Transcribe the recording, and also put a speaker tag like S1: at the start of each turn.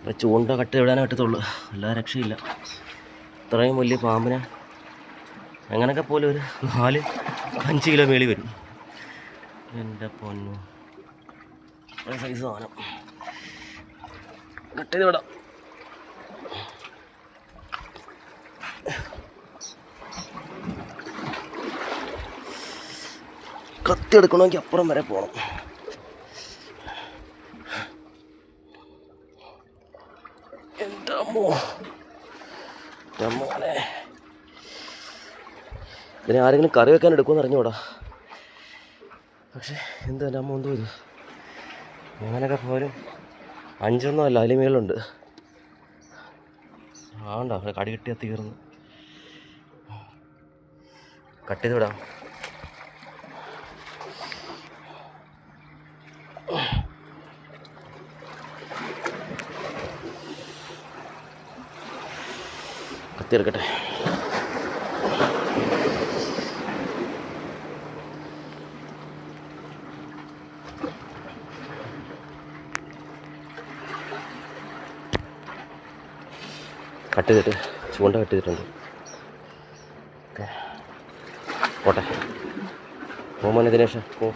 S1: അപ്പോൾ ചൂണ്ട കട്ട് ഇടാനേ പറ്റത്തുള്ളൂ, അല്ലാതെ രക്ഷയില്ല. ഇത്രയും വലിയ പാമ്പിനെ അങ്ങനെയൊക്കെ പോലെ ഒരു 4-5 കിലോ മേളി വരും. എൻ്റെ പൊന്നു, ഒരു സൈസ് സാധനം. കട്ട് ചെയ്ത് വിടാം. കത്തി എടുക്കണമെങ്കിൽ അപ്പുറം വരെ പോകണം. എൻ്റെ മോനെ, ഇതിനെ ആരെങ്കിലും കറി വെക്കാൻ എടുക്കുമെന്ന് അറിഞ്ഞൂടാ. പക്ഷേ എന്താ എൻ്റെ അമ്മ എന്തോ ഇത് അങ്ങനെയൊക്കെ പോലും 5 അല്ല, അതിൽ മേളുണ്ട്. ആണ്ടോ കടി കിട്ടിയാൽ തീർന്ന്. കട്ട് ചെയ്ത് വിടാം. കത്തി എടുക്കട്ടെ. കട്ട് ചെയ്തിട്ട് ചൂണ്ട കട്ട് ചെയ്തിട്ടുണ്ട്. ഓക്കെ, പോട്ടെ. മോനെ ദിനേഷ്, ഓ